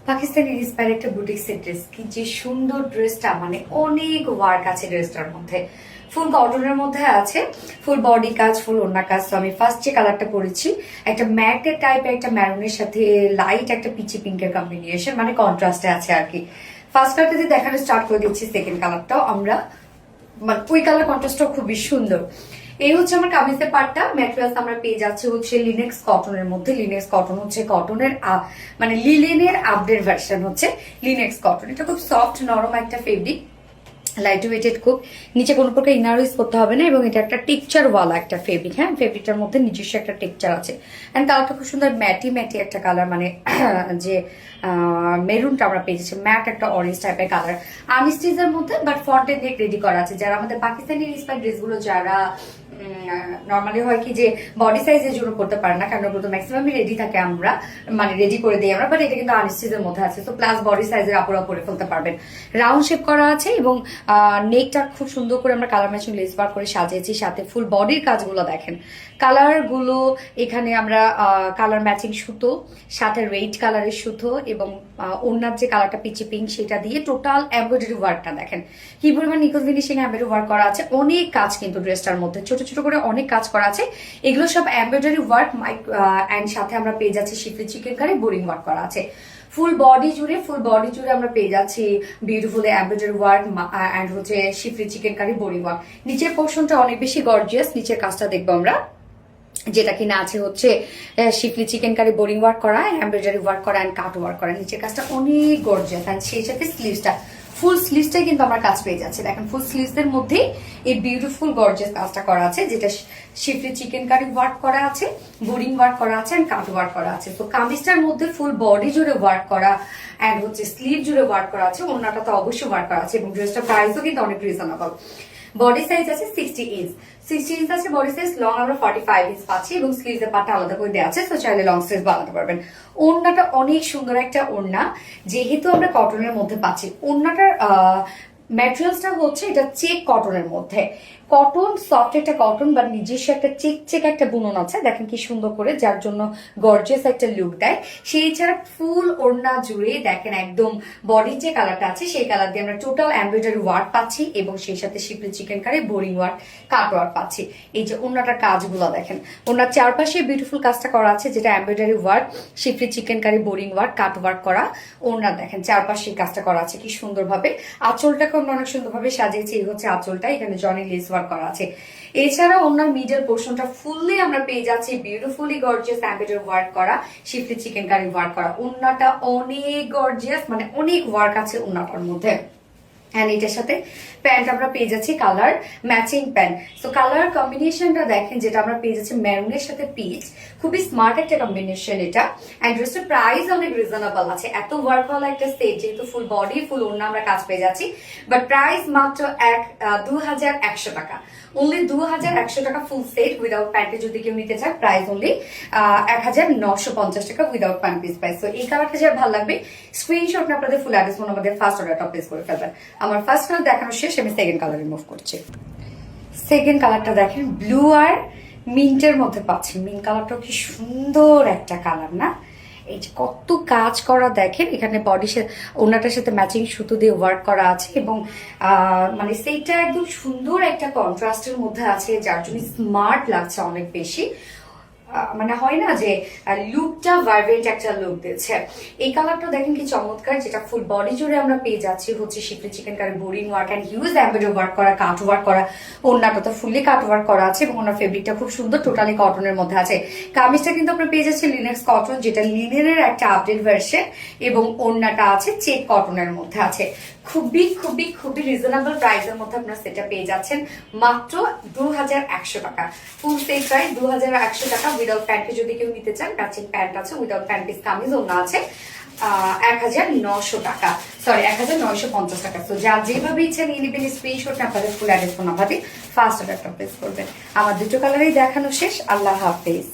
Pakistani inspire একটা boutique set dress, কি যে সুন্দর ড্রেসটা, মানে অনেক ওয়ার্ক আছে ড্রেসটার মধ্যে। ফুল কটনের মধ্যে আছে, ফুল বডি কাজ, ফুল ওড়না কাজ। তো আমি ফার্স্ট যে কালারটা পরেছি একটা ম্যাটের টাইপের, একটা ম্যারুনের সাথে লাইট একটা পিচি পিঙ্কের কম্বিনেশন, মানে কন্ট্রাস্টে আছে আর কি। ফার্স্ট কালারটা দিয়ে দেখানো স্টার্ট করে দিচ্ছি। সেকেন্ড কালারটাও আমরা মানে ওই কালার কন্ট্রাস্টটাও খুবই সুন্দর। এই হচ্ছে আমার কামিজের পার্টটা। ম্যাটেরিয়ালস আমরা পেয়ে যাচ্ছে হচ্ছে লিনেক্স কটনের মধ্যে। লিনেক্স কটন হচ্ছে কটনের মানে লিলেনের আপডেট ভার্সন হচ্ছে লিনেক্স কটন। এটা খুব সফট নরম একটা ফেব্রিক, লাইট ওয়েটেড খুব। নিচে কোনো প্রকার ইনার ইউজ করতে হবে না, এবং এটা একটা টেক্সচার ওয়ালা একটা ফেব্রিক। হ্যাঁ, ফেব্রিকটার মধ্যে নিজস্ব একটা টেক্সচার আছে। অ্যান্ড কালারটা খুব সুন্দর ম্যাটি ম্যাটি একটা কালার, মানে যে মেরুনটা আমরা পেয়েছি ম্যাট একটা অরেঞ্জ টাইপের কালার। আনস্টিচের মধ্যে বাট ফ্রন্টের নেক রেডি করা আছে। যারা আমাদের পাকিস্তানি ইন্সপায়ার্ড ড্রেসগুলো যারা নর্মালি হয় কি যে বডি সাইজের জন্য করতে পারে না, কারণ ওগুলো ম্যাক্সিমামই রেডি থাকে, আমরা মানে রেডি করে দিই আমরা, বাট এটা কিন্তু আনস্টিচের মধ্যে আছে। তো প্লাস বডি সাইজের আপুরা পরে ফেলতে পারবেন। রাউন্ড শেপ করা আছে এবং নেকটা খুব সুন্দর করে আমরা কালার ম্যাচিং লেস ওয়ার্ক করে সাজিয়েছি। সাথে ফুল বডির কাজগুলো দেখেন, কালারগুলো এখানে আমরা কালার ম্যাচিং সুতো, সাথে রেড কালারের সুতো এবং ওড়নার যে কালারটা পিচি পিঙ্ক সেটা দিয়ে টোটাল এমব্রয়ডারি ওয়ার্কটা দেখেন কি পরিমাণ নিখুঁত ফিনিশিং এমব্রয়ডারি ওয়ার্ক করা আছে। অনেক কাজ কিন্তু ড্রেসটার মধ্যে ছোট ছোট করে অনেক কাজ করা আছে। এগুলো সব এমব্রয়ডারি ওয়ার্ক অ্যান্ড সাথে আমরা পেয়ে যাচ্ছি শিফলি চিকেন কারি বোরিং ওয়ার্ক করা আছে। ফুল বডি জুড়ে আমরা পেয়ে যাচ্ছি বিউটিফুল এমব্রয়ডারি ওয়ার্ক অ্যান্ড হচ্ছে schiffli chikankari boring work. নিচের পোর্শনটা অনেক বেশি গর্জিয়াস। নিচের কাজটা দেখবো আমরা, যেটা কিনা আছে হচ্ছে schiffli chikankari boring work করা, এমব্রয়ডারি ওয়ার্ক করা অ্যান্ড কাট ওয়ার্ক করা। নিচের কাজটা অনেক গর্জিয়াস, অ্যান্ড সেই সাথে স্লিভসটা ফুল স্লিভসটাই কিন্তু আমরা কাজ পেয়ে যাচ্ছি। দেখেন ফুল স্লিভস এর মধ্যে এই বিউটিফুল গর্জিয়াস কাজটা করা আছে, যেটা শিফলি চিকেন কারি ওয়ার্ক করা আছে, বোরিং ওয়ার্ক করা আছে অ্যান্ড কাট ওয়ার্ক করা আছে। তো কামিজটার মধ্যে ফুল বডি জুড়ে ওয়ার্ক করা অ্যান্ড হচ্ছে স্লিভ জুড়ে ওয়ার্ক করা আছে, ওড়নাটা তো অবশ্যই ওয়ার্ক করা আছে, এবং ড্রেসটা প্রাইসও কিন্তু অনেক রিজনেবল। বডি সাইজ আছে 60 ইঞ্চ, 60 ইঞ্চ আছে বডি সাইজ। লং আমরা 45 ইঞ্চ পাচ্ছি এবং স্লিভসের পাটা আলাদা করে দেওয়া আছে, তো চাইলে লং স্লিভ বানাতে পারবেন। ওড়নাটা অনেক সুন্দর একটা ওড়না, যেহেতু আমরা কটনের মধ্যে পাচ্ছি। ওড়নাটার ম্যাটেরিয়ালসটা হচ্ছে এটা চেক কটনের মধ্যে। কটন সফট একটা কটন, বা নিজস্ব একটা চেক একটা বুনন আছে, দেখেন কি সুন্দর করে, যার জন্য গর্জিয়াস একটা লুক দেয়। সেই ছাড়া ফুল ওড়না জুড়ে দেখেন একদম বডির যে কালারটা আছে সেই কালার দিয়ে আমরা টোটাল এমব্রয়ডারি ওয়ার্ক পাচ্ছি, এবং সেই সাথে schiffli chikankari boring work cut work পাচ্ছি। এই যে ওড়নাটার কাজগুলো দেখেন, ওড়নার চারপাশে বিউটিফুল কাজটা করা আছে, যেটা embroidery work, schiffli chikankari boring work cut work করা। ওড়না দেখেন চারপাশে কাজটা করা আছে কি সুন্দরভাবে। আঁচলটাকে আমরা অনেক সুন্দরভাবে সাজিয়েছি। এই হচ্ছে আঁচলটা, এখানে জনি লেস করা আছে। এছাড়া ওনার মিডল পোর্শনটা ফুললি আমরা পেয়ে যাচ্ছি বিউটিফুলি গর্জিয়াস এমব্রয়ডারি ওয়ার্ক করা, শিফলি চিকেন কারি ওয়ার্ক করা। ওন্নাটা অনেক গর্জিয়াস, মানে অনেক ওয়ার্ক আছে ওন্নাটার মধ্যে। এন্ড এটার সাথে প্যান্ট আমরা পেয়ে যাচ্ছি কালার ম্যাচিং প্যান্ট। তো কালার কম্বিনেশনটা দেখেন, যেটা আমরা পেয়ে যাচ্ছি মেরুনের সাথে পিচ, খুবই স্মার্ট একটা কম্বিনেশন এটা। এন্ড ড্রেসটার প্রাইস অনেক রিজনেবল আছে। এত ওয়ার্ক ওয়ালা একটা সেট, যেহেতু ফুল বডি ফুল ওড়না আমরা কাজ পেয়ে যাচ্ছি, বাট প্রাইস মাত্র 2100 টাকা। অনলি 2100 টাকা ফুল সেট উইদাউট প্যান্টে যদি কেউ নিতে চায়, প্রাইস অনলি 1950 টাকা উইদাউট প্যান্ট পিস প্রাইস। তো এই কালারটা যার ভালো লাগবে স্ক্রিনশট নিয়ে আপনাদের ফুল অ্যাড্রেস ফোন আমাদের ফার্স্ট অর্ডারটা প্লেস করে ফেলবেন। আমার ফার্স্ট কালার দেখানো শেষ, আমি সেকেন্ড কালার রিমুভ করছি। সেকেন্ড কালারটা দেখেন ব্লু আর মিন্টের মধ্যে পাচ্ছেন। মিন্ট কালারটাও কি সুন্দর একটা কালার না? এই যে কত কাজ করা দেখেন, এখানে বডি ওনাটার সাথে ম্যাচিং সুতো দিয়ে ওয়ার্ক করা আছে, এবং মানে সেইটা একদম সুন্দর একটা কন্ট্রাস্টের মধ্যে আছে, যার জন্য স্মার্ট লাগছে অনেক বেশি। মানে হয় না যে লুকটা ভাইব্রেন্ট একটা লুক দিচ্ছে। এই কালারটা দেখেন কি চমৎকার, যেটা ফুল বডি জুড়ে আমরা পেয়ে যাচ্ছি হচ্ছে schiffli chikankari boring work and huge embroidery work করা, কাট ওয়ার্ক করা। ওড়নাটা তো ফুললি কাট ওয়ার্ক করা আছে, এবং ওনার ফেব্রিকটা খুব সুন্দর, টোটালি কটনের মধ্যে আছে। কামিজটা কিন্তু আমরা পেয়ে যাচ্ছি লিনেক্স কটন, যেটা লিনেনের একটা আপডেট ভার্সন, এবং ওড়নাটা আছে চেক কটনের মধ্যে আছে। খুবই খুবই খুবই রিজনেবল প্রাইসের মধ্যে আপনারা সেটা পেয়ে যাচ্ছেন মাত্র 2100 টাকা। ফুল সেট প্রাইস 2100 টাকা উইদাউট প্যান্টে যদি কেউ নিতে চান, ম্যাচিং প্যান্ট আছে, উইদাউট প্যান্ট পিস কামিজ ওড়না আছে 1900 টাকা, সরি 1950 টাকা। তো যার যেভাবে ইচ্ছা নিয়ে নেবেন, স্ক্রিনশট আপনাদের ফুল অ্যাড্রেস ফোন নাম্বার দিয়ে ফার্স্ট অর্ডারটা প্লেস করবেন। আমার দুটো কালারেই দেখানো শেষ। আল্লাহ হাফেজ।